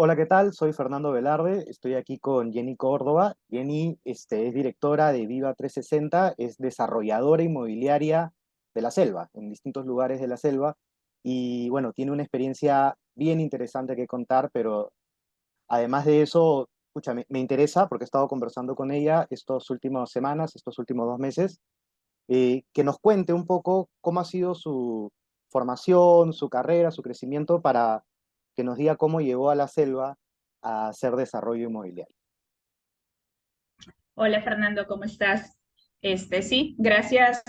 Hola, ¿qué tal? Soy Fernando Velarde, estoy aquí con Jenny Córdoba. Jenny, es directora de Viva 360, es desarrolladora inmobiliaria de la selva, en distintos lugares de la selva, y bueno, tiene una experiencia bien interesante que contar, pero además de eso, escucha, me interesa porque he estado conversando con ella estas últimas semanas, estos últimos 2 meses, que nos cuente un poco cómo ha sido su formación, su carrera, su crecimiento, para que nos diga cómo llegó a la selva a hacer desarrollo inmobiliario. Hola Fernando, ¿cómo estás? Sí, gracias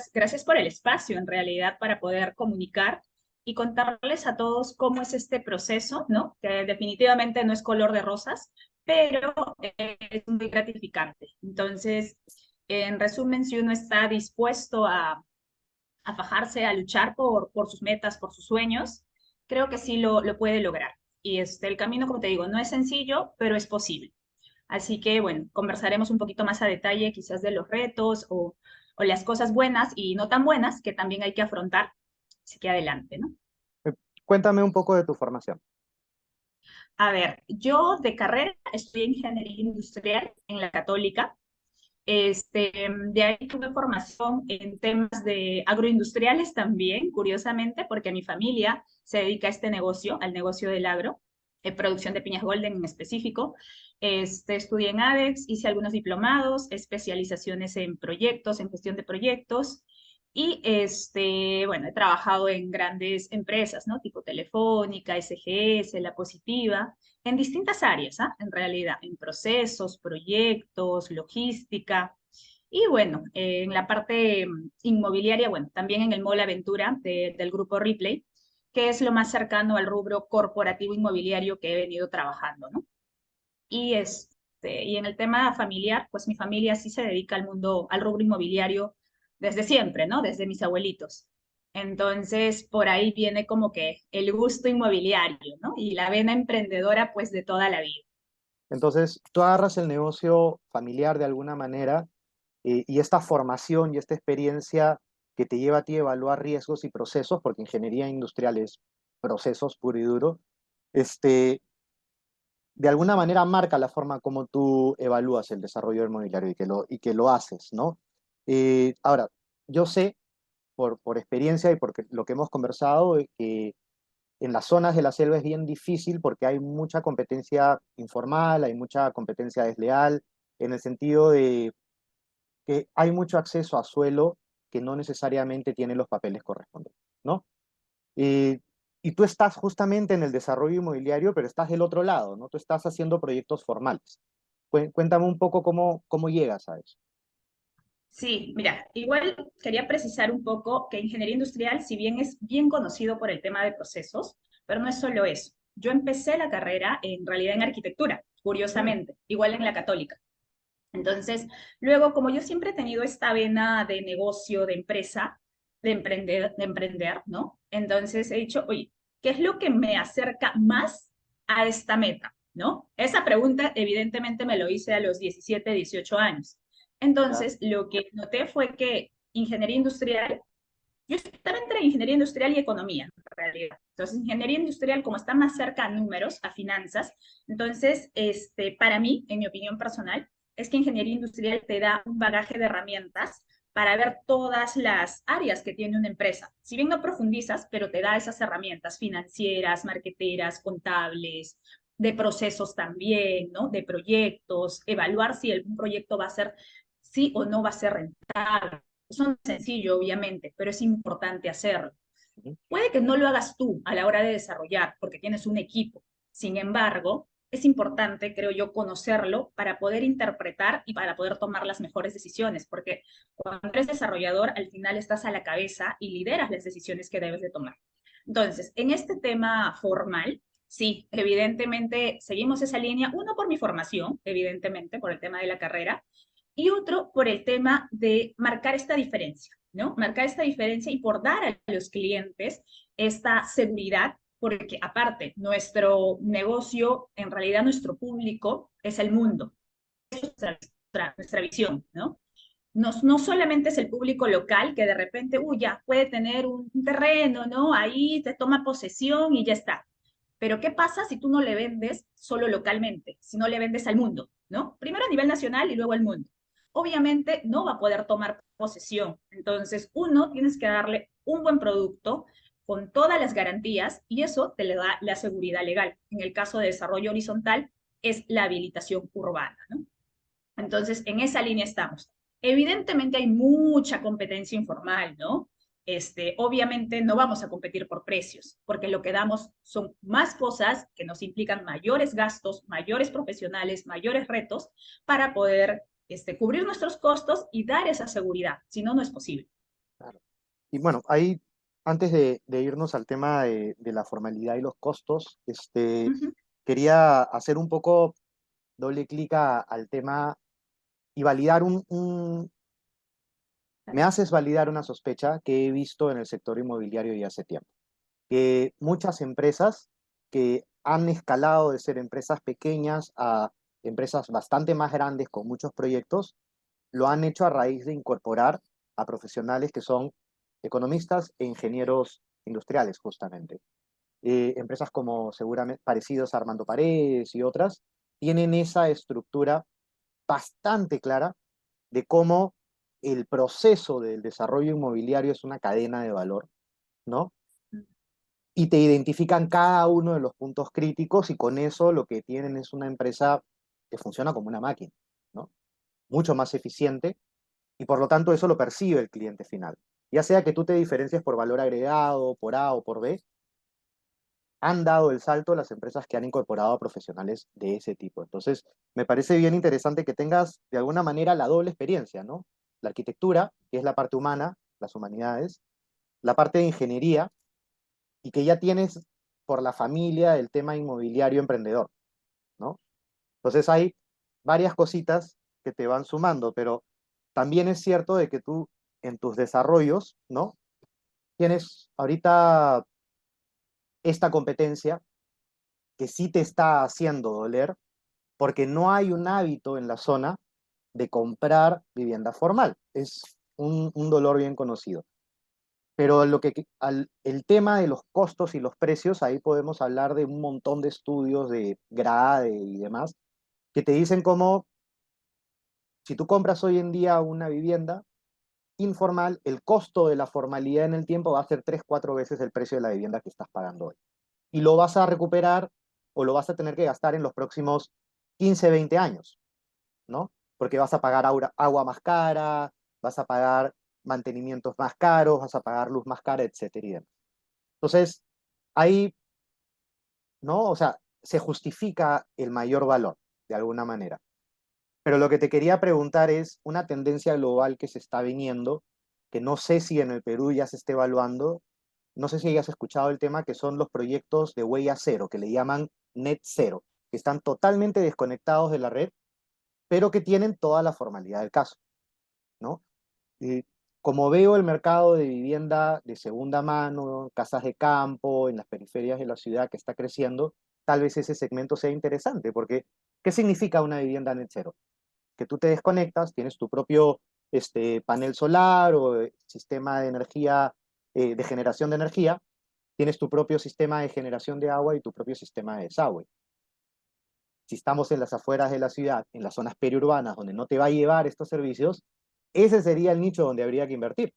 por el espacio en realidad para poder comunicar y contarles a todos cómo es este proceso, ¿no? Que definitivamente no es color de rosas, pero es muy gratificante. Entonces, en resumen, si uno está dispuesto a fajarse, a luchar por sus metas, por sus sueños, creo que sí lo puede lograr. Y el camino, como te digo, no es sencillo, pero es posible. Así que, bueno, conversaremos un poquito más a detalle quizás de los retos o las cosas buenas y no tan buenas que también hay que afrontar. Así que adelante, ¿no? Eh, Cuéntame un poco de tu formación. A ver, yo de carrera estudié ingeniería industrial en la Católica. De ahí tuve formación en temas de agroindustriales también, curiosamente, porque mi familia se dedica a este negocio, al negocio del agro, producción de piñas golden en específico. Estudié en ADEX, hice algunos diplomados, especializaciones en proyectos, en gestión de proyectos. Y bueno, he trabajado en grandes empresas, ¿no? Tipo Telefónica, SGS, La Positiva, en distintas áreas, ¿ah? En realidad, en procesos, proyectos, logística. Y bueno, en la parte inmobiliaria, bueno, también en el Mall Aventura del grupo Ripley, que es lo más cercano al rubro corporativo inmobiliario que he venido trabajando, ¿no? Y en el tema familiar, pues mi familia sí se dedica al mundo, al rubro inmobiliario desde siempre, ¿no? Desde mis abuelitos. Entonces, por ahí viene como que el gusto inmobiliario, ¿no? Y la vena emprendedora, pues, de toda la vida. Entonces, tú agarras el negocio familiar de alguna manera, y esta formación y esta experiencia que te lleva a ti a evaluar riesgos y procesos, porque ingeniería industrial es procesos puro y duro, este, de alguna manera marca la forma como tú evalúas el desarrollo inmobiliario y que lo haces, ¿no? Ahora, yo sé por experiencia y porque lo que hemos conversado, que en las zonas de la selva es bien difícil porque hay mucha competencia informal, hay mucha competencia desleal, en el sentido de que hay mucho acceso a suelo que no necesariamente tiene los papeles correspondientes, ¿no? Eh, y tú estás justamente en el desarrollo inmobiliario, pero estás del otro lado, ¿no? Tú estás haciendo proyectos formales. Cuéntame un poco cómo llegas a eso. Sí, mira, igual quería precisar un poco que ingeniería industrial, si bien es bien conocido por el tema de procesos, pero no es solo eso. Yo empecé la carrera en realidad en arquitectura, Mm, curiosamente, igual en la Católica. Entonces, luego, como yo siempre he tenido esta vena de negocio, de empresa, de emprender, ¿no? Entonces he dicho, oye, ¿qué es lo que me acerca más a esta meta? ¿No? Esa pregunta evidentemente me lo hice a los 17, 18 años. claro. Entonces, lo que noté fue que ingeniería industrial, yo estaba entre ingeniería industrial y economía, en realidad. Entonces, ingeniería industrial, como está más cerca a números, a finanzas, entonces, para mí, en mi opinión personal, es que ingeniería industrial te da un bagaje de herramientas para ver todas las áreas que tiene una empresa. Si bien no profundizas, pero te da esas herramientas financieras, marqueteras, contables, de procesos también, ¿no? De proyectos, evaluar si algún proyecto va a ser, sí o no va a ser rentable. Eso no es sencillo, obviamente, pero es importante hacerlo. Ujú. Puede que no lo hagas tú a la hora de desarrollar, porque tienes un equipo. Sin embargo, es importante, creo yo, conocerlo para poder interpretar y para poder tomar las mejores decisiones, porque cuando eres desarrollador, al final estás a la cabeza y lideras las decisiones que debes de tomar. Entonces, en este tema formal, sí, evidentemente seguimos esa línea, uno por mi formación, evidentemente, por el tema de la carrera, y otro por el tema de marcar esta diferencia, ¿no? Marcar esta diferencia y por dar a los clientes esta seguridad, porque aparte, nuestro negocio, en realidad nuestro público es el mundo, nuestra visión, ¿no? No solamente es el público local que de repente, ya puede tener un terreno, ¿no? Ahí te toma posesión y ya está, Pero ¿qué pasa si tú no le vendes solo localmente, si no le vendes al mundo, ¿no? Primero a nivel nacional y luego al mundo. Obviamente no va a poder tomar posesión. Entonces, uno, tienes que darle un buen producto con todas las garantías y eso te le da la seguridad legal. En el caso de desarrollo horizontal, es la habilitación urbana, ¿no? Entonces, en esa línea estamos. Evidentemente hay mucha competencia informal, ¿no? Obviamente no vamos a competir por precios, porque lo que damos son más cosas que nos implican mayores gastos, mayores profesionales, mayores retos para poder cubrir nuestros costos y dar esa seguridad. Si no, no es posible. Claro. Y bueno, ahí, antes de irnos al tema de la formalidad y los costos, Uh -huh. quería hacer un poco doble clic al tema y validar me haces validar una sospecha que he visto en el sector inmobiliario ya hace tiempo, que muchas empresas que han escalado de ser empresas pequeñas a empresas bastante más grandes con muchos proyectos, lo han hecho a raíz de incorporar a profesionales que son economistas e ingenieros industriales, justamente. Empresas como seguramente parecidos a Armando Paredes y otras, tienen esa estructura bastante clara de cómo el proceso del desarrollo inmobiliario es una cadena de valor, ¿no? Y te identifican cada uno de los puntos críticos y con eso lo que tienen es una empresa que funciona como una máquina, ¿no? Mucho más eficiente y por lo tanto eso lo percibe el cliente final. Ya sea que tú te diferencies por valor agregado, por A o por B, han dado el salto las empresas que han incorporado a profesionales de ese tipo. Entonces, me parece bien interesante que tengas de alguna manera la doble experiencia, ¿no? La arquitectura, que es la parte humana, las humanidades, la parte de ingeniería, y que ya tienes por la familia el tema inmobiliario emprendedor, ¿no? Entonces hay varias cositas que te van sumando, pero también es cierto de que tú en tus desarrollos, ¿no? Tienes ahorita esta competencia que sí te está haciendo doler porque no hay un hábito en la zona de comprar vivienda formal. Es un dolor bien conocido. Pero el tema de los costos y los precios, ahí podemos hablar de un montón de estudios de GRADE y demás, que te dicen cómo si tú compras hoy en día una vivienda informal, el costo de la formalidad en el tiempo va a ser 3, 4 veces el precio de la vivienda que estás pagando hoy. Y lo vas a recuperar o lo vas a tener que gastar en los próximos 15, 20 años, ¿no? Porque vas a pagar agua más cara, vas a pagar mantenimientos más caros, vas a pagar luz más cara, etcétera y demás. Entonces, ahí, ¿no? O sea, se justifica el mayor valor, de alguna manera. Pero lo que te quería preguntar es una tendencia global que se está viniendo, que no sé si en el Perú ya se esté evaluando, no sé si hayas escuchado el tema, que son los proyectos de huella cero, que le llaman net cero, que están totalmente desconectados de la red, pero que tienen toda la formalidad del caso, ¿no? Y como veo el mercado de vivienda de segunda mano, casas de campo, en las periferias de la ciudad que está creciendo, tal vez ese segmento sea interesante, porque ¿qué significa una vivienda net cero? Que tú te desconectas, tienes tu propio panel solar o sistema de energía, de generación de energía, tienes tu propio sistema de generación de agua y tu propio sistema de desagüe. Si estamos en las afueras de la ciudad, en las zonas periurbanas, donde no te va a llevar estos servicios, ese sería el nicho donde habría que invertir.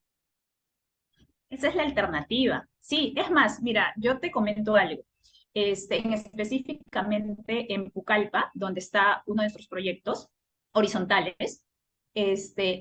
Esa es la alternativa. Sí, es más, mira, yo te comento algo. Específicamente en Pucallpa, donde está uno de nuestros proyectos horizontales,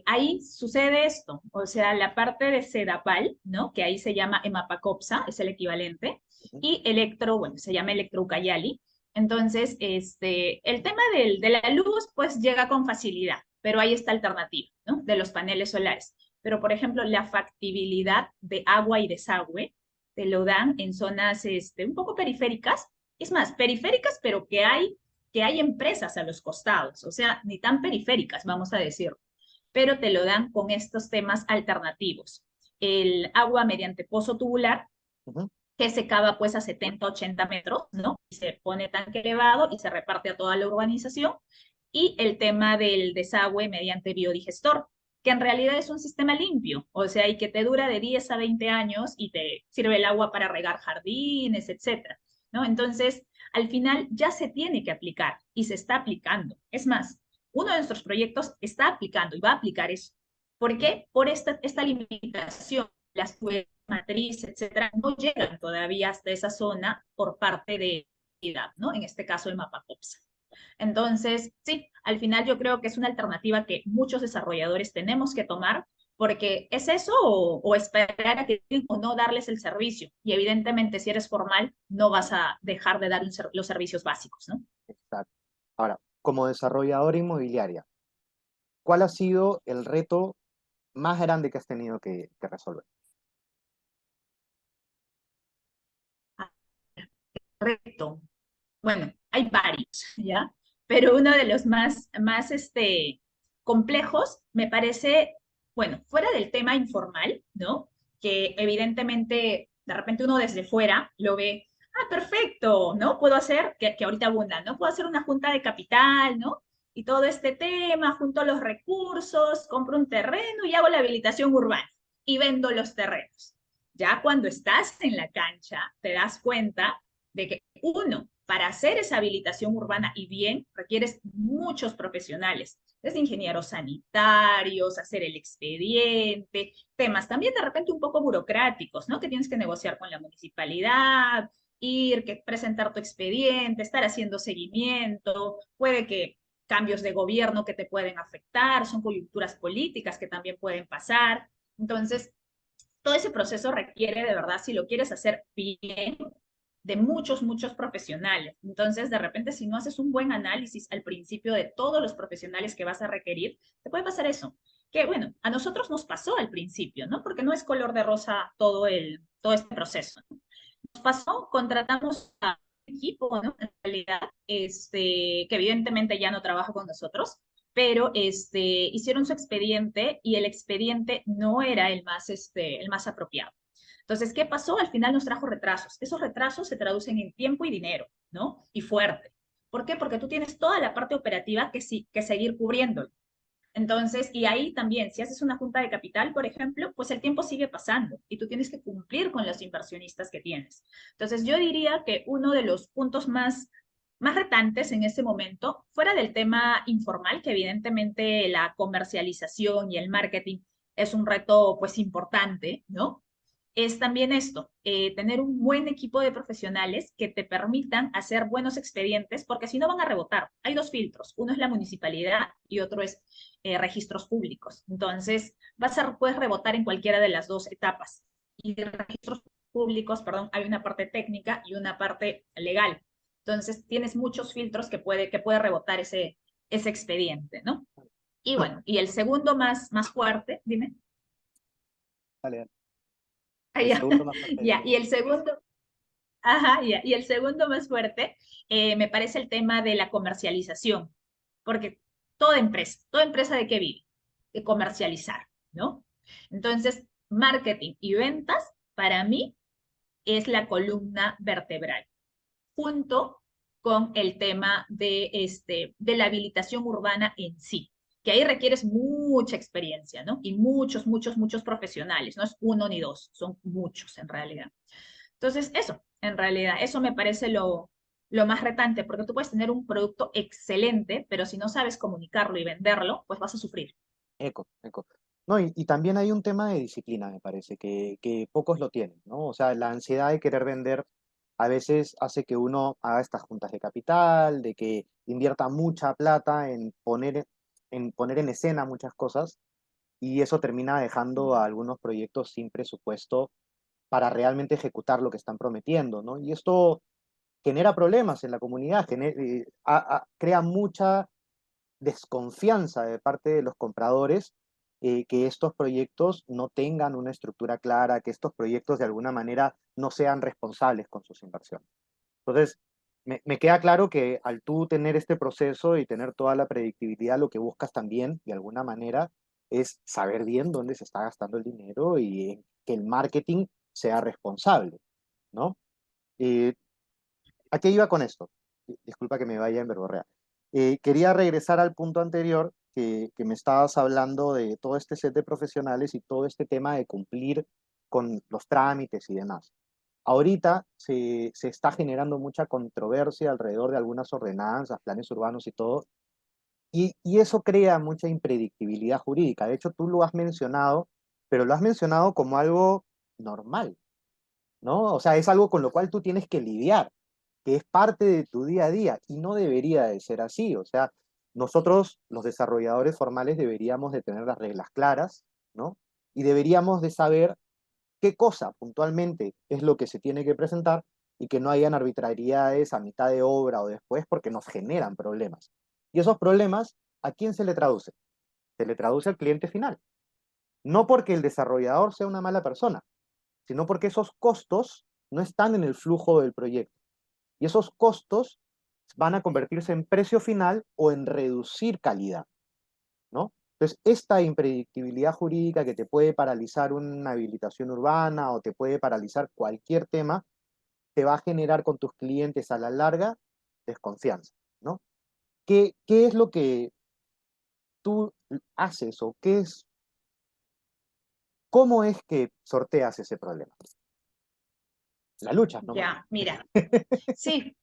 ahí sucede esto. O sea, la parte de Sedapal, ¿no? Que ahí se llama Emapacopsa, es el equivalente, y Electro, bueno, se llama Electro Ucayali. Entonces, el tema de la luz, pues llega con facilidad, pero hay esta alternativa, ¿no? De los paneles solares. Pero, por ejemplo, la factibilidad de agua y desagüe te lo dan en zonas un poco periféricas. Es más, periféricas, pero que hay empresas a los costados, o sea, ni tan periféricas, vamos a decirlo, pero te lo dan con estos temas alternativos. El agua mediante pozo tubular, Uh -huh. que se cava pues a 70, 80 metros, ¿no? Y se pone tanque elevado y se reparte a toda la urbanización. Y el tema del desagüe mediante biodigestor, que en realidad es un sistema limpio, o sea, y que te dura de 10 a 20 años y te sirve el agua para regar jardines, etcétera. ¿no? Entonces, al final ya se tiene que aplicar y se está aplicando. Es más, uno de nuestros proyectos está aplicando y va a aplicar eso. ¿Por qué? Por esta limitación. Las matriz, etcétera, no llegan todavía hasta esa zona por parte de IDAP, ¿no? En este caso, el mapa COPSA. Entonces, sí, al final yo creo que es una alternativa que muchos desarrolladores tenemos que tomar porque es eso o esperar a que o no darles el servicio. Y evidentemente, si eres formal, no vas a dejar de dar los servicios básicos, ¿no? Exacto. Ahora, como desarrolladora inmobiliaria, ¿cuál ha sido el reto más grande que has tenido que resolver? Correcto. Bueno, hay varios, ¿ya? Pero uno de los más complejos me parece, bueno, fuera del tema informal, ¿no? Que evidentemente de repente uno desde fuera lo ve, ah, perfecto, ¿no? Puedo hacer, que ahorita abunda, ¿no? Puedo hacer una junta de capital, ¿no? Y todo este tema, junto a los recursos, compro un terreno y hago la habilitación urbana y vendo los terrenos. Ya cuando estás en la cancha, te das cuenta de que uno, para hacer esa habilitación urbana y bien, requieres muchos profesionales, desde ingenieros sanitarios, hacer el expediente, temas también de repente un poco burocráticos, ¿no? Que tienes que negociar con la municipalidad, ir, que presentar tu expediente, estar haciendo seguimiento, puede que cambios de gobierno que te pueden afectar, son coyunturas políticas que también pueden pasar. Entonces, todo ese proceso requiere de verdad, si lo quieres hacer bien, de muchos profesionales. Entonces, de repente, si no haces un buen análisis al principio de todos los profesionales que vas a requerir, te puede pasar eso. Que bueno, a nosotros nos pasó al principio, ¿no? Porque no es color de rosa todo este proceso. Nos pasó, contratamos a un equipo, ¿no? En realidad, que evidentemente ya no trabaja con nosotros, pero hicieron su expediente y el expediente no era el más apropiado. Entonces, ¿qué pasó? Al final nos trajo retrasos. Esos retrasos se traducen en tiempo y dinero, ¿no? Y fuerte. ¿Por qué? Porque tú tienes toda la parte operativa que, sí, que seguir cubriendo. Entonces, y ahí también, si haces una junta de capital, por ejemplo, pues el tiempo sigue pasando y tú tienes que cumplir con los inversionistas que tienes. Entonces, yo diría que uno de los puntos más retantes en ese momento, fuera del tema informal, que evidentemente la comercialización y el marketing es un reto pues importante, ¿no? Es también esto, tener un buen equipo de profesionales que te permitan hacer buenos expedientes, porque si no van a rebotar. Hay dos filtros, uno es la municipalidad y otro es registros públicos. Entonces, puedes rebotar en cualquiera de las dos etapas. Y de registros públicos, perdón, hay una parte técnica y una parte legal. Entonces, tienes muchos filtros que puede rebotar ese expediente, ¿no? Y No, bueno, y el segundo más fuerte, dime. dale, dale. Ah, El ya, segundo más fuerte. ya, y el segundo, ajá, ya, y el segundo más fuerte me parece el tema de la comercialización, porque toda empresa ¿de qué vive? De comercializar, ¿no? Entonces, marketing y ventas, para mí, es la columna vertebral, junto con el tema de la habilitación urbana en sí, que ahí requieres mucha experiencia, ¿no? Y muchos profesionales, no es uno ni dos, son muchos en realidad. Entonces, eso, en realidad, eso me parece lo más retante, porque tú puedes tener un producto excelente, pero si no sabes comunicarlo y venderlo, pues vas a sufrir. Eco, eco. No, y también hay un tema de disciplina, me parece, que pocos lo tienen, ¿no? O sea, la ansiedad de querer vender a veces hace que uno haga estas juntas de capital, de que invierta mucha plata en poner en escena muchas cosas, y eso termina dejando a algunos proyectos sin presupuesto para realmente ejecutar lo que están prometiendo, ¿no? Y esto genera problemas en la comunidad, crea mucha desconfianza de parte de los compradores, que estos proyectos no tengan una estructura clara, que estos proyectos de alguna manera no sean responsables con sus inversiones. Entonces, me queda claro que al tú tener este proceso y tener toda la predictibilidad, lo que buscas también, de alguna manera, es saber bien dónde se está gastando el dinero y que el marketing sea responsable, ¿no? Eh, ¿A qué iba con esto? Disculpa que me vaya en verborrea. Quería regresar al punto anterior que me estabas hablando de todo este set de profesionales y todo este tema de cumplir con los trámites y demás. Ahorita se está generando mucha controversia alrededor de algunas ordenanzas, planes urbanos y todo, y eso crea mucha impredictibilidad jurídica. De hecho, tú lo has mencionado, pero lo has mencionado como algo normal, ¿no? O sea, es algo con lo cual tú tienes que lidiar, que es parte de tu día a día, y no debería de ser así. O sea, nosotros, los desarrolladores formales, deberíamos de tener las reglas claras, ¿no? Y deberíamos de saber qué cosa puntualmente es lo que se tiene que presentar y que no hayan arbitrariedades a mitad de obra o después porque nos generan problemas. Y esos problemas, ¿a quién se le traduce? Se le traduce al cliente final. No porque el desarrollador sea una mala persona, sino porque esos costos no están en el flujo del proyecto. Y esos costos van a convertirse en precio final o en reducir calidad, ¿no? Entonces, esta impredictibilidad jurídica que te puede paralizar una habilitación urbana o te puede paralizar cualquier tema, te va a generar con tus clientes a la larga desconfianza, ¿no? ¿Qué es lo que tú haces o cómo es que sorteas ese problema? La lucha, nomás. Ya, mira, sí,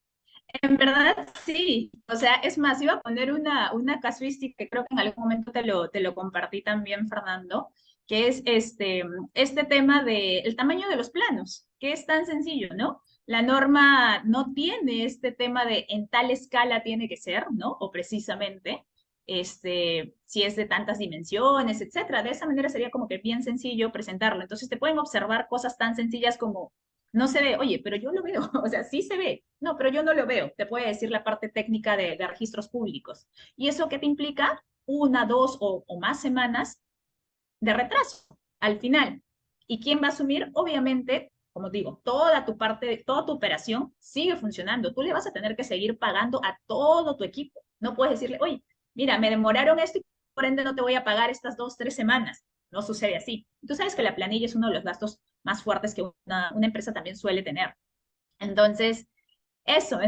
en verdad sí. O sea, es más, iba a poner una casuística que creo que en algún momento te lo compartí también, Fernando, que es este tema del tamaño de los planos, que es tan sencillo, ¿no? La norma no tiene este tema de en tal escala tiene que ser, ¿no? O precisamente, si es de tantas dimensiones, etcétera. De esa manera sería como que bien sencillo presentarlo. Entonces te pueden observar cosas tan sencillas como no se ve, oye, pero yo lo veo, o sea, sí se ve, no, pero yo no lo veo, te puede decir la parte técnica de registros públicos. ¿Y eso qué te implica? Una, dos o más semanas de retraso al final. ¿Y quién va a asumir? Obviamente, como digo, toda tu parte, toda tu operación sigue funcionando. Tú le vas a tener que seguir pagando a todo tu equipo. No puedes decirle, oye, mira, me demoraron esto y por ende no te voy a pagar estas 2, 3 semanas. No sucede así. Tú sabes que la planilla es uno de los gastos más fuertes que una empresa también suele tener. Entonces, eso,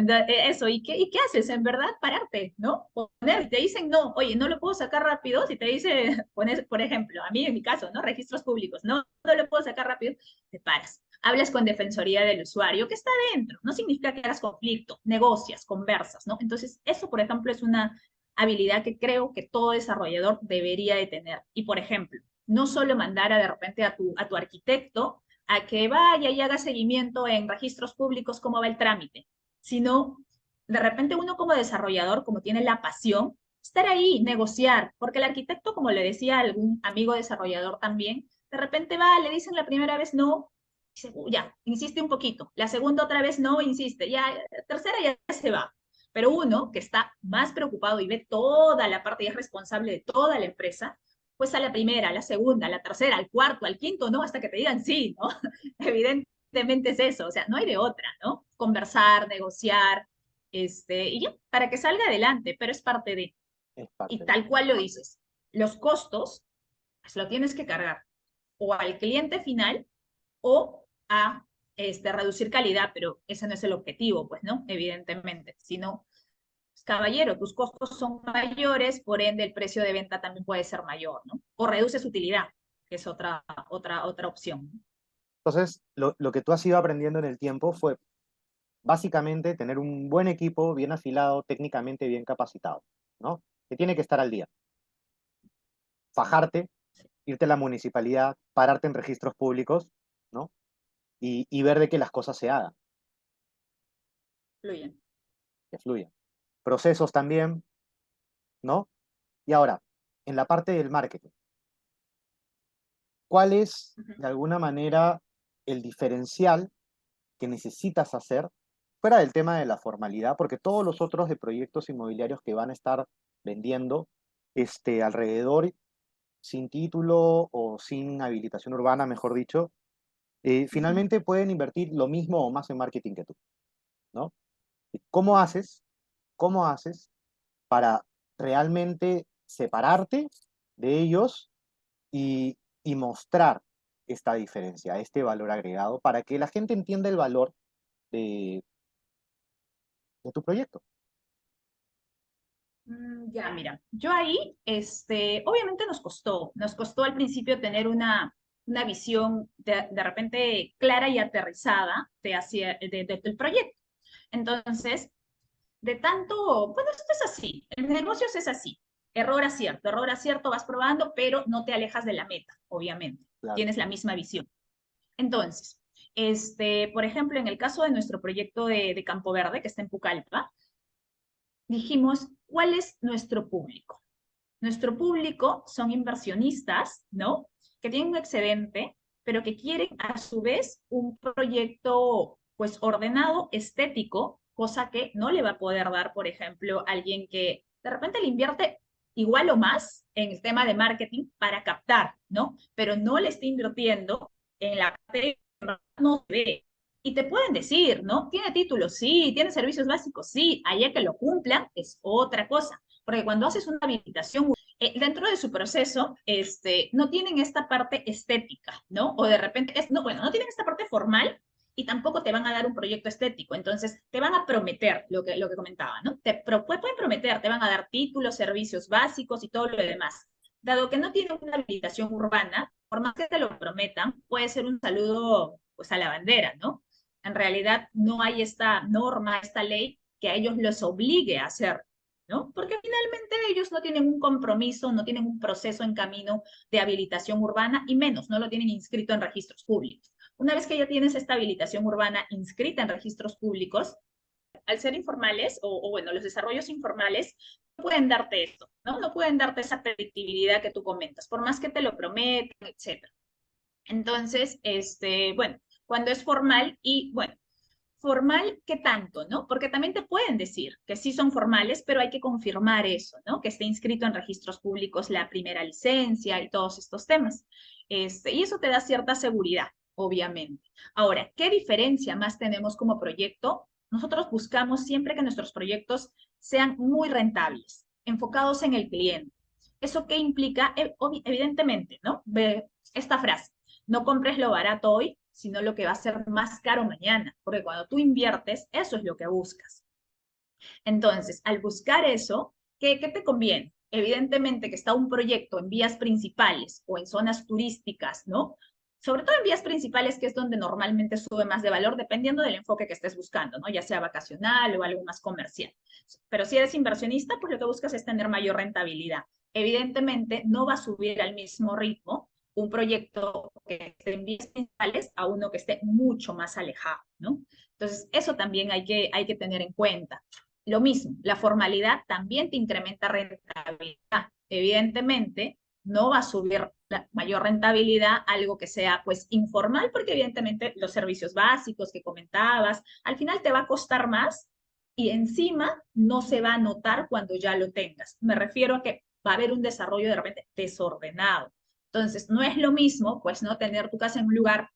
¿y qué haces? En verdad, pararte, ¿no? Poner, te dicen no, oye, no lo puedo sacar rápido, si te dice, pones, por ejemplo, a mí en mi caso, ¿no? Registros públicos, no lo puedo sacar rápido, te paras. Hablas con Defensoría del Usuario, que está dentro, no significa que hagas conflicto, negocias, conversas, ¿no? Entonces, eso, por ejemplo, es una habilidad que creo que todo desarrollador debería de tener. Y, por ejemplo, no solo mandar de repente a tu arquitecto a que vaya y haga seguimiento en registros públicos, cómo va el trámite, sino de repente uno como desarrollador, como tiene la pasión, estar ahí, negociar, porque el arquitecto, como le decía algún amigo desarrollador también, de repente va, le dicen la primera vez no, dice, ya, insiste un poquito, la segunda otra vez no, insiste, ya, la tercera ya se va. Pero uno que está más preocupado y ve toda la parte y es responsable de toda la empresa, pues a la primera, a la segunda, a la tercera, al cuarto, al quinto, ¿no? Hasta que te digan sí, ¿no? Evidentemente es eso, o sea, no hay de otra, ¿no? Conversar, negociar, y ya, para que salga adelante, pero es parte de, Es y parte de... tal cual lo dices, los costos, pues lo tienes que cargar o al cliente final o a reducir calidad, pero ese no es el objetivo, pues, ¿no? Evidentemente, sino pues, caballero, tus costos son mayores, por ende el precio de venta también puede ser mayor, ¿no? O reduces utilidad, que es otra opción. Entonces, lo que tú has ido aprendiendo en el tiempo fue básicamente tener un buen equipo, bien afilado, técnicamente bien capacitado, ¿no? Que tiene que estar al día. Fajarte, irte a la municipalidad, pararte en registros públicos, ¿no? Y ver de que las cosas se hagan, Fluyen. que fluyan. Procesos también, ¿no? Y ahora, en la parte del marketing, ¿cuál es, Ujú. de alguna manera, el diferencial que necesitas hacer fuera del tema de la formalidad? Porque todos los otros de proyectos inmobiliarios que van a estar vendiendo alrededor, sin título o sin habilitación urbana, mejor dicho, Ujú. finalmente pueden invertir lo mismo o más en marketing que tú, ¿no? ¿Cómo haces? ¿Cómo haces para realmente separarte de ellos y mostrar esta diferencia, este valor agregado, para que la gente entienda el valor de, de tu proyecto? Ya, mira, yo ahí, obviamente nos costó al principio tener una una visión de repente clara y aterrizada del proyecto. Entonces, de tanto, bueno, esto es así, en negocios es así, error, acierto, vas probando, pero no te alejas de la meta, obviamente, Claro. tienes la misma visión. Entonces, por ejemplo, en el caso de nuestro proyecto de Campo Verde, que está en Pucallpa, dijimos, ¿cuál es nuestro público? Nuestro público son inversionistas, ¿no? Que tienen un excedente, pero que quieren a su vez un proyecto pues ordenado, estético, cosa que no le va a poder dar, por ejemplo, alguien que de repente le invierte igual o más en el tema de marketing para captar, ¿no? Pero no le está invirtiendo en la parte que no se ve. Y te pueden decir, ¿no? Tiene títulos, sí, tiene servicios básicos, sí, allá que lo cumplan es otra cosa. Porque cuando haces una habilitación, dentro de su proceso, no tienen esta parte estética, ¿no? O de repente, no, bueno, no tienen esta parte formal y tampoco te van a dar un proyecto estético. Entonces, te van a prometer lo que comentaba, ¿no? Pueden prometer, te van a dar títulos, servicios básicos y todo lo demás. Dado que no tienen una habilitación urbana, por más que te lo prometan, puede ser un saludo pues a la bandera, ¿no? En realidad no hay esta norma, esta ley que a ellos los obligue a hacer, ¿no? Porque finalmente ellos no tienen un compromiso, no tienen un proceso en camino de habilitación urbana y menos, no lo tienen inscrito en registros públicos. Una vez que ya tienes esta habilitación urbana inscrita en registros públicos, al ser informales o bueno, los desarrollos informales no pueden darte esto, ¿no? No pueden darte esa predictibilidad que tú comentas, por más que te lo prometan, etcétera. Entonces, bueno, cuando es formal y bueno, formal, ¿qué tanto, no? Porque también te pueden decir que sí son formales, pero hay que confirmar eso, ¿no? Que esté inscrito en registros públicos la primera licencia y todos estos temas. Y eso te da cierta seguridad, obviamente. Ahora, ¿qué diferencia más tenemos como proyecto? Nosotros buscamos siempre que nuestros proyectos sean muy rentables, enfocados en el cliente. ¿Eso qué implica? Evidentemente, ¿no? Ve esta frase, no compres lo barato hoy, sino lo que va a ser más caro mañana, porque cuando tú inviertes, eso es lo que buscas. Entonces, al buscar eso, ¿qué te conviene? Evidentemente que está un proyecto en vías principales o en zonas turísticas, ¿no? Sobre todo en vías principales, que es donde normalmente sube más de valor, dependiendo del enfoque que estés buscando, ¿no? Ya sea vacacional o algo más comercial. Pero si eres inversionista, pues lo que buscas es tener mayor rentabilidad. Evidentemente, no va a subir al mismo ritmo un proyecto que esté en vías principales a uno que esté mucho más alejado, ¿no? Entonces, eso también hay que tener en cuenta. Lo mismo, la formalidad también te incrementa rentabilidad. Evidentemente, no va a subir la mayor rentabilidad algo que sea pues informal, porque evidentemente los servicios básicos que comentabas, al final te va a costar más y encima no se va a notar cuando ya lo tengas. Me refiero a que va a haber un desarrollo de repente desordenado. Entonces, no es lo mismo, pues, no tener tu casa en un lugar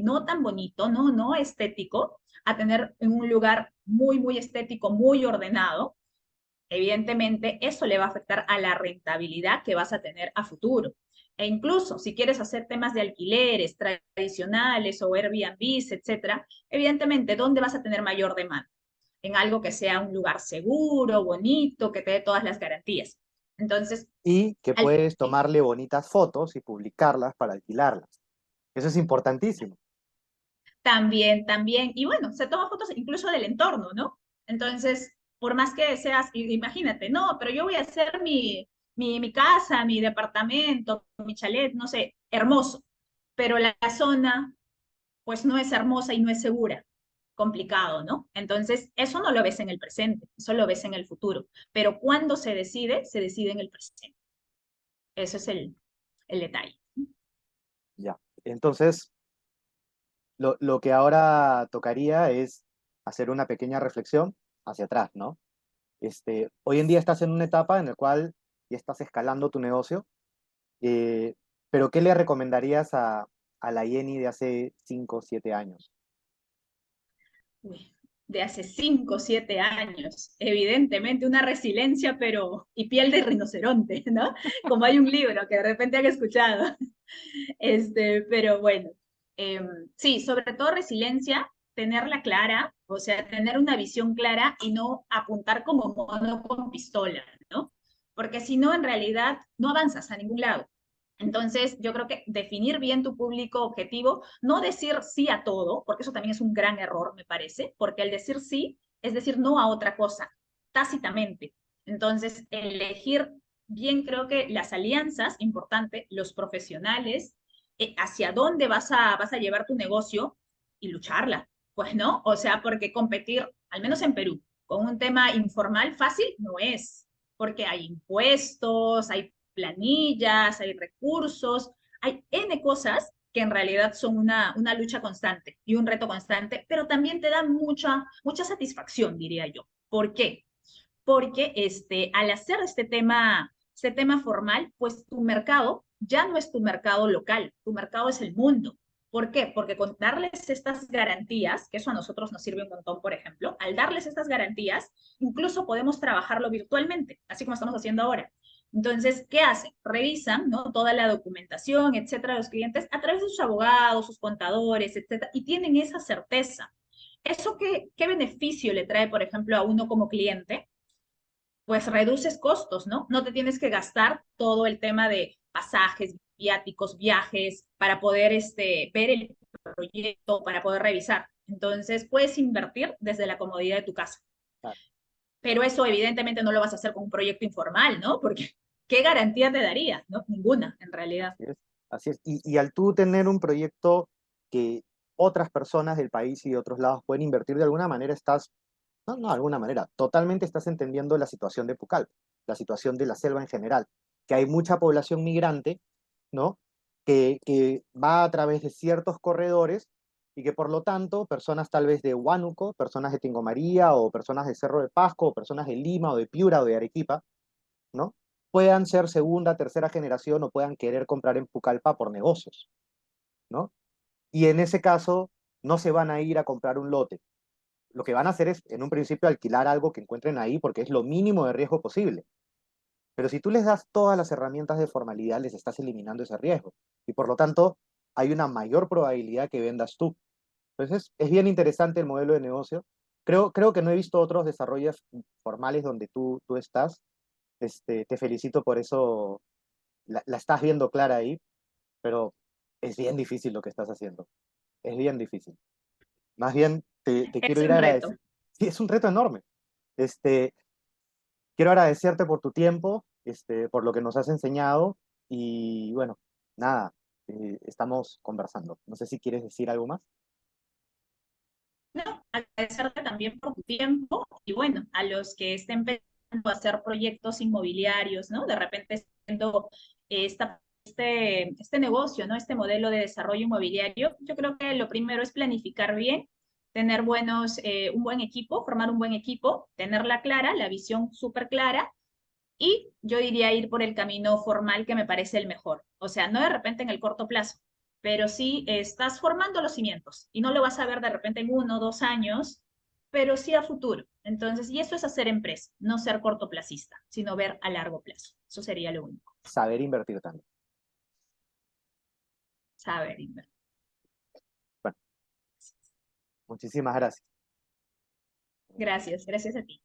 no tan bonito, no estético, a tener en un lugar muy estético, muy ordenado. Evidentemente, eso le va a afectar a la rentabilidad que vas a tener a futuro. E incluso si quieres hacer temas de alquileres tradicionales o Airbnbs, etcétera, evidentemente, ¿dónde vas a tener mayor demanda? En algo que sea un lugar seguro, bonito, que te dé todas las garantías. Entonces, Y que al puedes tomarle bonitas fotos y publicarlas para alquilarlas. Eso es importantísimo. también, y bueno, se toma fotos incluso del entorno, ¿no? Entonces, por más que seas, imagínate, no, pero yo voy a hacer mi casa, mi departamento, mi chalet, no sé, hermoso, pero la zona, pues no es hermosa y no es segura, complicado, ¿no? Entonces, eso no lo ves en el presente, eso lo ves en el futuro, pero cuando se decide en el presente. Eso es el detalle. Ya. Entonces, lo que ahora tocaría es hacer una pequeña reflexión hacia atrás, ¿no? Hoy en día estás en una etapa en la cual ya estás escalando tu negocio, eh, pero ¿qué le recomendarías a la Jenny de hace 5 o 7 años? Uy, de hace 5 o 7 años, evidentemente una resiliencia, pero y piel de rinoceronte, ¿no? Como hay un libro que de repente han escuchado. Pero bueno, eh, sí, sobre todo resiliencia, tenerla clara, o sea, tener una visión clara y no apuntar como mono con pistola, ¿no? Porque si no, en realidad no avanzas a ningún lado. Entonces, yo creo que definir bien tu público objetivo, no decir sí a todo, porque eso también es un gran error, me parece, porque el decir sí es decir no a otra cosa, tácitamente. Entonces, elegir bien, creo que las alianzas, importante, los profesionales, hacia dónde vas a llevar tu negocio y lucharla, pues no, o sea, porque competir, al menos en Perú, con un tema informal fácil no es, porque hay impuestos, hay planillas, hay recursos, hay N cosas que en realidad son una lucha constante y un reto constante, pero también te dan mucha satisfacción, diría yo. ¿Por qué? Porque al hacer este tema formal, pues tu mercado ya no es tu mercado local, tu mercado es el mundo. ¿Por qué? Porque con darles estas garantías, que eso a nosotros nos sirve un montón, por ejemplo, al darles estas garantías, incluso podemos trabajarlo virtualmente, así como estamos haciendo ahora. Entonces, ¿qué hacen? Revisan, ¿no? Toda la documentación, etcétera, de los clientes a través de sus abogados, sus contadores, etcétera, y tienen esa certeza. ¿Eso qué beneficio le trae, por ejemplo, a uno como cliente? Pues reduces costos, ¿no? No te tienes que gastar todo el tema de pasajes, viáticos, viajes, para poder ver el proyecto, para poder revisar. Entonces, puedes invertir desde la comodidad de tu casa. Pero eso evidentemente no lo vas a hacer con un proyecto informal, ¿no? Porque ¿qué garantía te daría? ¿No? Ninguna, en realidad. Así es, así es. Y al tú tener un proyecto que otras personas del país y de otros lados pueden invertir de alguna manera, estás, no de alguna manera, totalmente estás entendiendo la situación de Pucallpa, la situación de la selva en general, que hay mucha población migrante, ¿no? Que va a través de ciertos corredores y que por lo tanto personas tal vez de Huánuco, personas de Tingo María o personas de Cerro de Pasco o personas de Lima o de Piura o de Arequipa, ¿no? Puedan ser segunda, tercera generación o puedan querer comprar en Pucallpa por negocios, ¿no? Y en ese caso no se van a ir a comprar un lote. Lo que van a hacer es, en un principio, alquilar algo que encuentren ahí porque es lo mínimo de riesgo posible. Pero si tú les das todas las herramientas de formalidad, les estás eliminando ese riesgo. Y por lo tanto, hay una mayor probabilidad que vendas tú. Entonces, es bien interesante el modelo de negocio. Creo que no he visto otros desarrollos formales donde tú estás. Te felicito por eso, la estás viendo clara ahí, pero es bien difícil lo que estás haciendo. Es bien difícil. Más bien, te quiero Es ir un a reto. agradecer. Sí, es un reto enorme. Este, quiero agradecerte por tu tiempo, por lo que nos has enseñado y bueno, nada, estamos conversando. No sé si quieres decir algo más. No, agradecerte también por tu tiempo y bueno, a los que estén pensando hacer proyectos inmobiliarios, ¿no? De repente siendo este negocio, ¿no? Este modelo de desarrollo inmobiliario, yo creo que lo primero es planificar bien, tener un buen equipo, formar un buen equipo, tenerla clara, la visión súper clara y yo diría ir por el camino formal que me parece el mejor. O sea, no de repente en el corto plazo, pero sí estás formando los cimientos y no lo vas a ver de repente en 1 o 2 años, pero sí a futuro. Entonces, y eso es hacer empresa, no ser cortoplacista, sino ver a largo plazo. Eso sería lo único. Saber invertir también. Saber invertir. Bueno, muchísimas gracias. Gracias, gracias a ti.